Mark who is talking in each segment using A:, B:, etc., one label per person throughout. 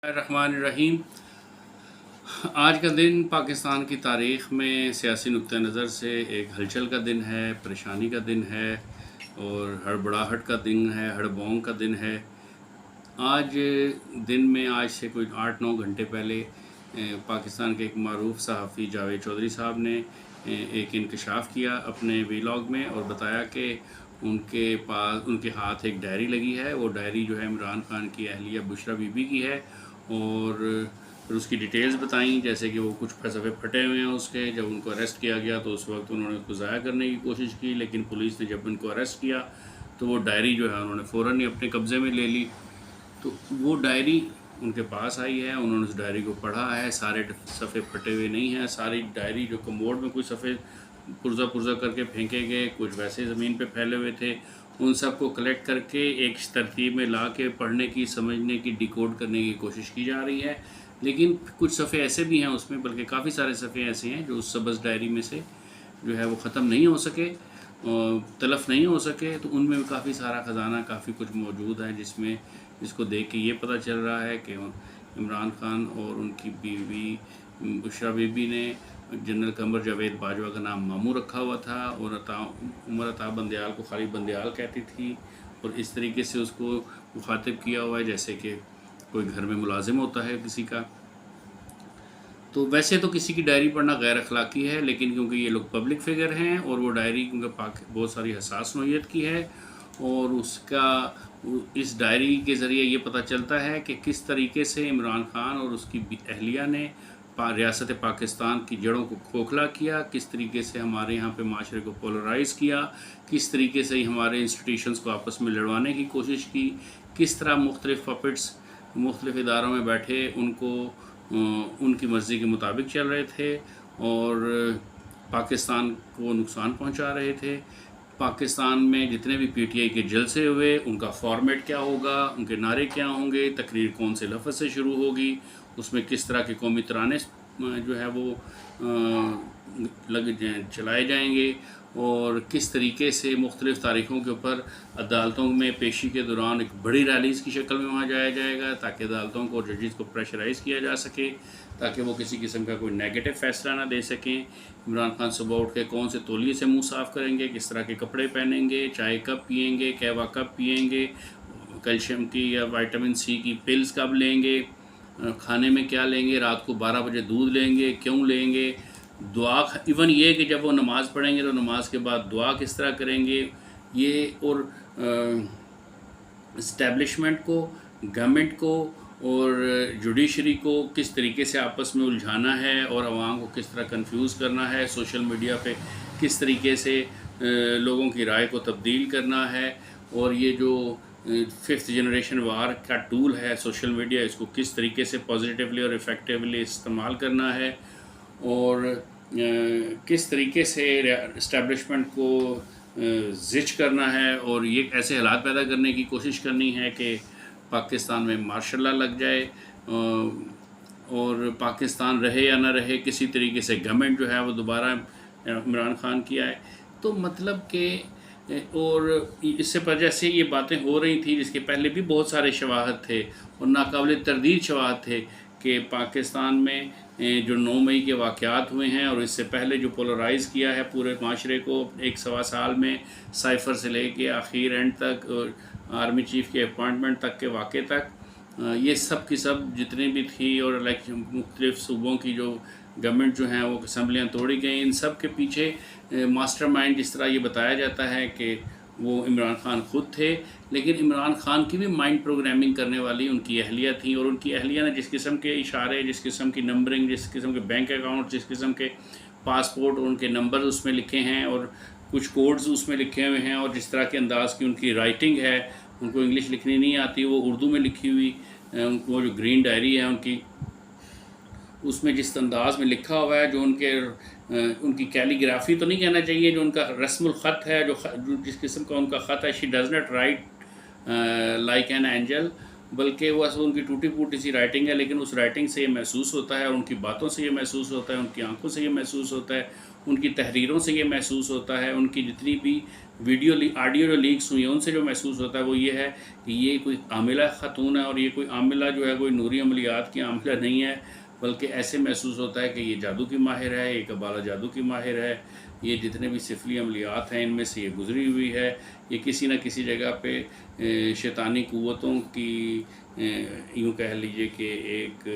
A: الرحمن الرحیم۔ آج کا دن پاکستان کی تاریخ میں سیاسی نقطہ نظر سے ایک ہلچل کا دن ہے، پریشانی کا دن ہے اور ہڑبڑاہٹ کا دن ہے، ہڑبونگ کا دن ہے۔ آج دن میں آج سے کوئی 8-9 گھنٹے پہلے پاکستان کے ایک معروف صحافی جاوید چودھری صاحب نے ایک انکشاف کیا اپنے ویلاگ میں اور بتایا کہ ان کے ہاتھ ایک ڈائری لگی ہے۔ وہ ڈائری جو ہے عمران خان کی اہلیہ بشرا بی بی کی ہے اور اس کی ڈیٹیلز بتائیں، جیسے کہ وہ کچھ صفحے پھٹے ہوئے ہیں اس کے۔ جب ان کو اریسٹ کیا گیا تو اس وقت انہوں نے اس کو ضائع کرنے کی کوشش کی، لیکن پولیس نے جب ان کو اریسٹ کیا تو وہ ڈائری جو ہے انہوں نے فوراً ہی اپنے قبضے میں لے لی۔ تو وہ ڈائری ان کے پاس آئی ہے، انہوں نے اس ڈائری کو پڑھا ہے۔ سارے صفحے پھٹے ہوئے نہیں ہیں، ساری ڈائری جو کموڈ میں کچھ صفحے پرزہ کر کے پھینکے گئے، کچھ ویسے زمین پہ پھیلے ہوئے تھے، ان سب کو کلیکٹ کر کے ایک ترتیب میں لا کے پڑھنے کی، سمجھنے کی، ڈیکوڈ کرنے کی کوشش کی جا رہی ہے۔ لیکن کچھ صفحے ایسے بھی ہیں اس میں، بلکہ کافی سارے صفحے ایسے ہیں جو اس سبز ڈائری میں سے جو ہے وہ ختم نہیں ہو سکے، تلف نہیں ہو سکے۔ تو ان میں کافی سارا خزانہ، کافی کچھ موجود ہے جس کو دیکھ کے یہ پتہ چل رہا ہے کہ عمران خان اور ان کی بیوی بشرا بی بی نے جنرل قمر جاوید باجوہ کا نام ماموں رکھا ہوا تھا اور عمر عطا بندیال کو خالی بندیال کہتی تھی، اور اس طریقے سے اس کو مخاطب کیا ہوا ہے جیسے کہ کوئی گھر میں ملازم ہوتا ہے کسی کا۔ تو ویسے تو کسی کی ڈائری پڑھنا غیر اخلاقی ہے، لیکن کیونکہ یہ لوگ پبلک فگر ہیں اور وہ ڈائری کیونکہ بہت ساری حساس نوعیت کی ہے، اور اس ڈائری کے ذریعے یہ پتہ چلتا ہے کہ کس طریقے سے عمران خان اور اس کی اہلیہ نے ریاست پاکستان کی جڑوں کو کھوکھلا کیا، کس طریقے سے ہمارے یہاں پہ معاشرے کو پولرائز کیا، کس طریقے سے ہمارے انسٹیٹیوشنز کو آپس میں لڑوانے کی کوشش کی، کس طرح مختلف پپٹس مختلف اداروں میں بیٹھے ان کی مرضی کے مطابق چل رہے تھے اور پاکستان کو نقصان پہنچا رہے تھے۔ پاکستان میں جتنے بھی پی ٹی آئی کے جلسے ہوئے، ان کا فارمیٹ کیا ہوگا، ان کے نعرے کیا ہوں گے، تقریر کون سے لفظ سے شروع ہوگی، اس میں کس طرح کے قومی ترانے جو ہے وہ چلائے جائیں گے، اور کس طریقے سے مختلف تاریخوں کے اوپر عدالتوں میں پیشی کے دوران ایک بڑی ریلیز کی شکل میں وہاں جایا جائے گا تاکہ عدالتوں کو اور ججز کو پریشرائز کیا جا سکے، تاکہ وہ کسی قسم کا کوئی نیگیٹو فیصلہ نہ دے سکیں۔ عمران خان صبح اٹھ کے کون سے تولیے سے منہ صاف کریں گے، کس طرح کے کپڑے پہنیں گے، چائے کب پئیں گے، قہوہ کب پئیں گے، کیلشیم کی یا وائٹامن سی کی پلز کب لیں گے، کھانے میں کیا لیں گے، رات کو 12 بجے دودھ لیں گے، کیوں لیں گے، دعا ایون یہ کہ جب وہ نماز پڑھیں گے تو نماز کے بعد دعا کس طرح کریں گے، یہ اور اسٹیبلشمنٹ کو، گورنمنٹ کو اور جوڈیشری کو کس طریقے سے آپس میں الجھانا ہے اور عوام کو کس طرح کنفیوز کرنا ہے، سوشل میڈیا پہ کس طریقے سے لوگوں کی رائے کو تبدیل کرنا ہے، اور یہ جو 5th جنریشن وار کا ٹول ہے سوشل میڈیا، اس کو کس طریقے سے پازیٹیولی اور افیکٹیولی استعمال کرنا ہے، اور کس طریقے سے اسٹیبلشمنٹ کو زچ کرنا ہے، اور یہ ایسے حالات پیدا کرنے کی کوشش کرنی ہے کہ پاکستان میں مارشل لا لگ جائے اور پاکستان رہے یا نہ رہے، کسی طریقے سے گورنمنٹ جو ہے وہ دوبارہ عمران خان کی آئے۔ تو مطلب کہ اور اس سے پر جیسے یہ باتیں ہو رہی تھیں، جس کے پہلے بھی بہت سارے شواہد تھے اور ناقابل تردید شواہد تھے کہ پاکستان میں جو 9 مئی کے واقعات ہوئے ہیں اور اس سے پہلے جو پولرائز کیا ہے پورے معاشرے کو 1.25 سال میں، سائفر سے لے کے آخر اینڈ تک، آرمی چیف کے اپوائنٹمنٹ تک کے واقعے تک، یہ سب کی سب جتنے بھی تھی، اور الیکشن مختلف صوبوں کی جو گورنمنٹ جو ہیں وہ اسمبلیاں توڑی گئیں، ان سب کے پیچھے ماسٹر مائنڈ جس طرح یہ بتایا جاتا ہے کہ وہ عمران خان خود تھے، لیکن عمران خان کی بھی مائنڈ پروگرامنگ کرنے والی ان کی اہلیہ تھیں، اور ان کی اہلیہ نے جس قسم کے اشارے، جس قسم کی نمبرنگ، جس قسم کے بینک اکاؤنٹ، جس قسم کے پاسپورٹ اور ان کے نمبر اس میں لکھے ہیں اور کچھ کوڈز اس میں لکھے ہوئے ہیں، اور جس طرح کے انداز کی ان کی رائٹنگ ہے، ان کو انگلش لکھنی نہیں آتی، وہ اردو میں لکھی ہوئی، ان کو جو گرین ڈائری ہے ان کی، اس میں جس انداز میں لکھا ہوا ہے، جو ان کی کیلی گرافی تو نہیں کہنا چاہیے، جو ان کا رسم الخط ہے، جو جس قسم کا ان کا خط ہے، she does not write like an angel, بلکہ وہ اصل ان کی ٹوٹی پھوٹی سی رائٹنگ ہے، لیکن اس رائٹنگ سے یہ محسوس ہوتا ہے، ان کی باتوں سے یہ محسوس ہوتا ہے، ان کی آنکھوں سے یہ محسوس ہوتا ہے، ان کی تحریروں سے یہ محسوس ہوتا ہے، ان کی جتنی بھی آڈیو جو لیکس ہوئی ہیں ان سے جو محسوس ہوتا ہے وہ یہ ہے کہ یہ کوئی عاملہ خاتون ہے، اور یہ کوئی عاملہ جو ہے کوئی نوری عملیات کی عاملہ نہیں ہے، بلکہ ایسے محسوس ہوتا ہے کہ یہ جادو کی ماہر ہے، یہ قبالہ جادو کی ماہر ہے، یہ جتنے بھی سفلی عملیات ہیں ان میں سے یہ گزری ہوئی ہے، یہ کسی نہ کسی جگہ پہ شیطانی قوتوں کی یوں کہہ لیجئے کہ ایک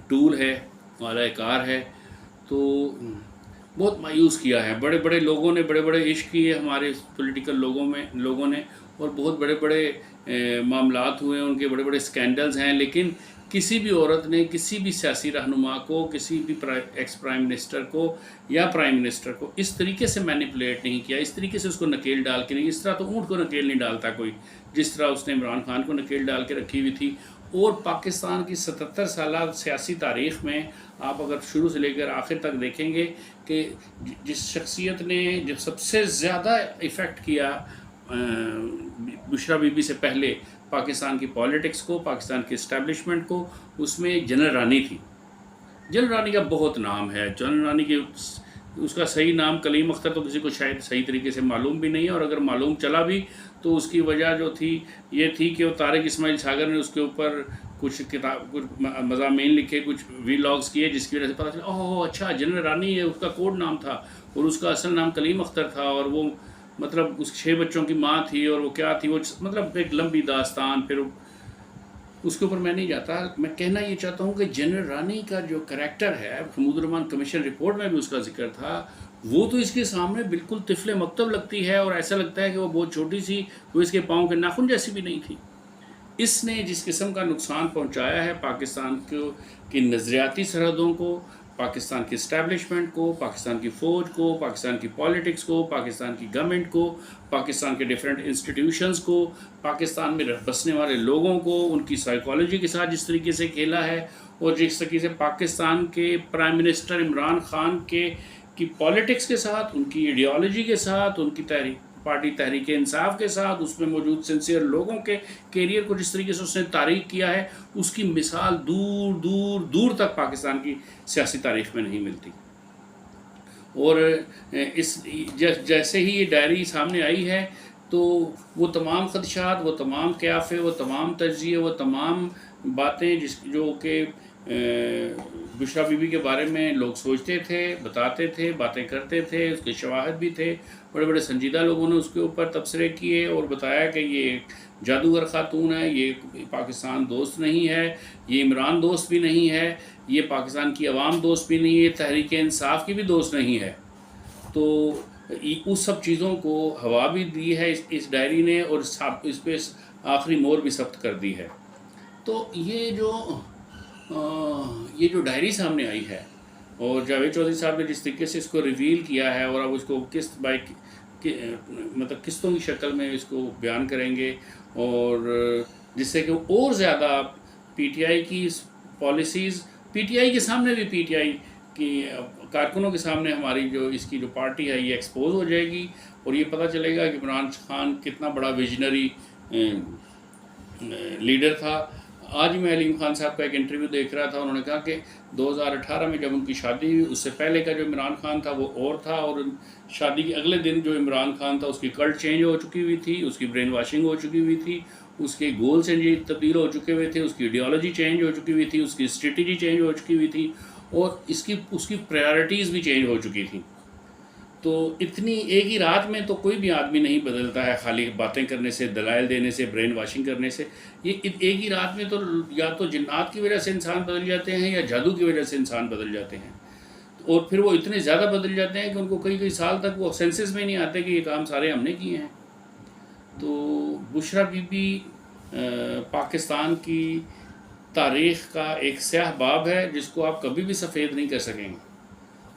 A: ٹول ہے، اعلی کار ہے۔ تو بہت مایوس کیا ہے، بڑے بڑے لوگوں نے بڑے بڑے عشق کیے ہمارے پولیٹیکل لوگوں نے، اور بہت بڑے بڑے معاملات ہوئے ہیں، ان کے بڑے بڑے سکینڈلز ہیں، لیکن کسی بھی عورت نے کسی بھی سیاسی رہنما کو، کسی بھی ایکس پرائم منسٹر کو یا پرائم منسٹر کو اس طریقے سے مینیپولیٹ نہیں کیا، اس طریقے سے اس کو نکیل ڈال کے نہیں، اس طرح تو اونٹ کو نکیل نہیں ڈالتا کوئی، جس طرح اس نے عمران خان کو نکیل ڈال کے رکھی ہوئی تھی۔ اور پاکستان کی 77 سالہ سیاسی تاریخ میں آپ اگر شروع سے لے کر آخر تک دیکھیں گے کہ جس شخصیت نے جو سب سے زیادہ ایفیکٹ کیا بشرا بی بی سے پہلے پاکستان کی پالیٹکس کو، پاکستان کی اسٹیبلشمنٹ کو، اس میں جنرل رانی تھی۔ جنرل رانی کا بہت نام ہے، جنرل رانی کے اس کا صحیح نام کلیم اختر تو کسی کو شاید صحیح طریقے سے معلوم بھی نہیں ہے، اور اگر معلوم چلا بھی تو اس کی وجہ جو تھی یہ تھی کہ وہ طارق اسماعیل چھاگر نے اس کے اوپر کچھ مضامین لکھے، کچھ وی لاگز کیے، جس کی وجہ سے پتہ چلا اوہ اچھا جنرل رانی ہے، اس کا کوڈ نام تھا، اور اس کا اصل نام کلیم اختر تھا، اور وہ مطلب اس 6 بچوں کی ماں تھی، اور وہ کیا تھی، وہ مطلب ایک لمبی داستان۔ پھر اس کے اوپر میں نہیں جاتا، میں کہنا یہ چاہتا ہوں کہ جنرل رانی کا جو کریکٹر ہے، حمود الرحمان کمیشن رپورٹ میں بھی اس کا ذکر تھا، وہ تو اس کے سامنے بالکل طفل مکتب لگتی ہے، اور ایسا لگتا ہے کہ وہ بہت چھوٹی سی، وہ اس کے پاؤں کے ناخن جیسی بھی نہیں تھی۔ اس نے جس قسم کا نقصان پہنچایا ہے پاکستان کی نظریاتی سرحدوں کو، پاکستان کی اسٹیبلشمنٹ کو، پاکستان کی فوج کو، پاکستان کی پالیٹکس کو، پاکستان کی گورنمنٹ کو، پاکستان کے ڈیفرنٹ انسٹیٹیوشنز کو، پاکستان میں بسنے والے لوگوں کو، ان کی سائیکالوجی کے ساتھ جس طریقے سے کھیلا ہے، اور جس طریقے سے پاکستان کے پرائم منسٹر عمران خان کی پالیٹکس کے ساتھ، ان کی ایڈیالوجی کے ساتھ، ان کی پارٹی تحریک انصاف کے ساتھ، اس میں موجود سنسیئر لوگوں کے کیریئر کو جس طریقے سے اس نے تاریخ کیا ہے، اس کی مثال دور دور دور تک پاکستان کی سیاسی تاریخ میں نہیں ملتی۔ اور جیسے ہی یہ ڈائری سامنے آئی ہے تو وہ تمام خدشات، وہ تمام قیافے، وہ تمام تجزیے، وہ تمام باتیں جو کہ بشرا بی بی کے بارے میں لوگ سوچتے تھے، بتاتے تھے، باتیں کرتے تھے، اس کے شواہد بھی تھے، بڑے بڑے سنجیدہ لوگوں نے اس کے اوپر تبصرے کیے اور بتایا کہ یہ ایک جادوگر خاتون ہے، یہ پاکستان دوست نہیں ہے، یہ عمران دوست بھی نہیں ہے، یہ پاکستان کی عوام دوست بھی نہیں ہے، تحریک انصاف کی بھی دوست نہیں ہے۔ تو اس سب چیزوں کو ہوا بھی دی ہے اس ڈائری نے، اور اس پہ آخری مور بھی ثبت کر دی ہے۔ تو یہ جو ڈائری سامنے آئی ہے، اور جاوید چودھری صاحب نے جس طریقے سے اس کو ریویل کیا ہے، اور اب اس کو مطلب قسطوں کی شکل میں اس کو بیان کریں گے، اور جس سے کہ اور زیادہ پی ٹی آئی کی پالیسیز، پی ٹی آئی کے سامنے بھی، پی ٹی آئی کی کارکنوں کے سامنے ہماری جو اس کی جو پارٹی ہے یہ ایکسپوز ہو جائے گی، اور یہ پتہ چلے گا کہ عمران خان کتنا بڑا ویژنری لیڈر تھا۔ آج میں علیم خان صاحب کا ایک انٹرویو دیکھ رہا تھا، انہوں نے کہا کہ 2018 میں جب ان کی شادی ہوئی، اس سے پہلے کا جو عمران خان تھا وہ اور تھا، اور شادی کے اگلے دن جو عمران خان تھا اس کی کلٹ چینج ہو چکی ہوئی تھی، اس کی برین واشنگ ہو چکی ہوئی تھی، اس کے گول سے تبدیل ہو چکے ہوئے تھے، اس کی ایڈیالوجی چینج ہو چکی ہوئی تھی، اس کی اسٹریٹجی چینج ہو چکی ہوئی تھی، اور اس کی پرائیورٹیز بھی چینج ہو چکی تھیں۔ تو اتنی ایک ہی رات میں تو کوئی بھی آدمی نہیں بدلتا ہے، خالی باتیں کرنے سے، دلائل دینے سے، برین واشنگ کرنے سے۔ یہ ایک ہی رات میں تو یا تو جنات کی وجہ سے انسان بدل جاتے ہیں، یا جادو کی وجہ سے انسان بدل جاتے ہیں، اور پھر وہ اتنے زیادہ بدل جاتے ہیں کہ ان کو کئی سال تک وہ سینسز میں نہیں آتے کہ یہ کام سارے ہم نے کیے ہیں۔ تو بشرا بی بی پاکستان کی تاریخ کا ایک سیاہ باب ہے جس کو آپ کبھی بھی سفید نہیں کر سکیں گے،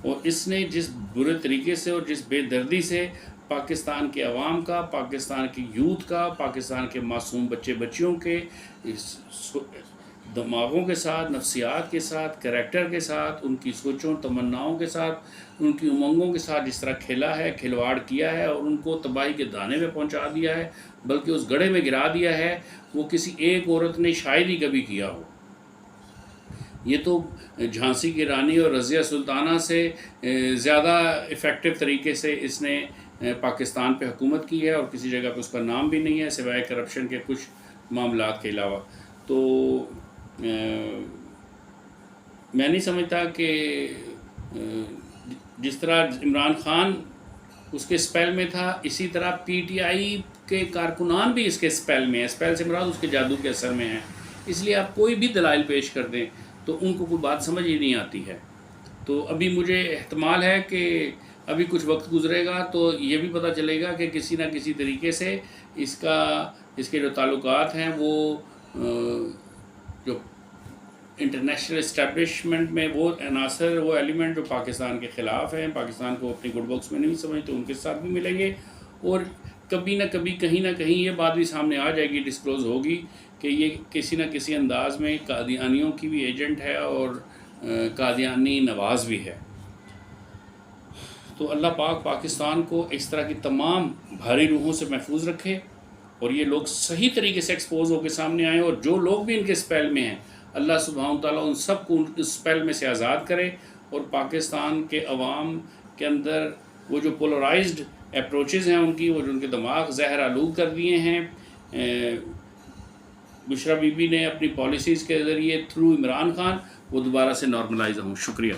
A: اور اس نے جس برے طریقے سے اور جس بے دردی سے پاکستان کے عوام کا، پاکستان کی یوتھ کا، پاکستان کے معصوم بچے بچیوں کے دماغوں کے ساتھ، نفسیات کے ساتھ، کریکٹر کے ساتھ، ان کی سوچوں تمناؤں کے ساتھ، ان کی امنگوں کے ساتھ جس طرح کھیلا ہے، کھلواڑ کیا ہے اور ان کو تباہی کے دانے میں پہنچا دیا ہے، بلکہ اس گڑھے میں گرا دیا ہے وہ کسی ایک عورت نے شاید ہی کبھی کیا ہو۔ یہ تو جھانسی کی رانی اور رضیہ سلطانہ سے زیادہ افیکٹو طریقے سے اس نے پاکستان پہ حکومت کی ہے، اور کسی جگہ پہ اس کا نام بھی نہیں ہے سوائے کرپشن کے کچھ معاملات کے علاوہ۔ تو میں نہیں سمجھتا کہ جس طرح عمران خان اس کے اسپیل میں تھا، اسی طرح پی ٹی آئی کے کارکنان بھی اس کے اسپیل میں ہیں۔ اسپیل سے مراد اس کے جادو کے اثر میں ہیں، اس لیے آپ کوئی بھی دلائل پیش کر دیں تو ان کو کوئی بات سمجھ ہی نہیں آتی ہے۔ تو ابھی مجھے احتمال ہے کہ ابھی کچھ وقت گزرے گا تو یہ بھی پتہ چلے گا کہ کسی نہ کسی طریقے سے اس کے جو تعلقات ہیں وہ جو انٹرنیشنل اسٹیبلشمنٹ میں وہ عناصر، وہ ایلیمنٹ جو پاکستان کے خلاف ہیں، پاکستان کو اپنی گڈ بکس میں نہیں سمجھتے، ان کے ساتھ بھی ملیں گے، اور کبھی نہ کبھی کہیں نہ کہیں یہ بات بھی سامنے آ جائے گی، ڈسکلوز ہوگی کہ یہ کسی نہ کسی انداز میں قادیانیوں کی بھی ایجنٹ ہے اور قادیانی نواز بھی ہے۔ تو اللہ پاک پاکستان کو اس طرح کی تمام بھاری روحوں سے محفوظ رکھے، اور یہ لوگ صحیح طریقے سے ایکسپوز ہو کے سامنے آئیں، اور جو لوگ بھی ان کے اسپیل میں ہیں اللہ سبحانہ تعالیٰ ان سب کو اس اسپیل میں سے آزاد کرے، اور پاکستان کے عوام کے اندر وہ جو پولرائزڈ اپروچز ہیں ان کی، وہ جو ان کے دماغ زہر آلود کر دیے ہیں بشرا بی بی نے اپنی پالیسیز کے ذریعے تھرو عمران خان، وہ دوبارہ سے نارملائز ہوں۔ شکریہ۔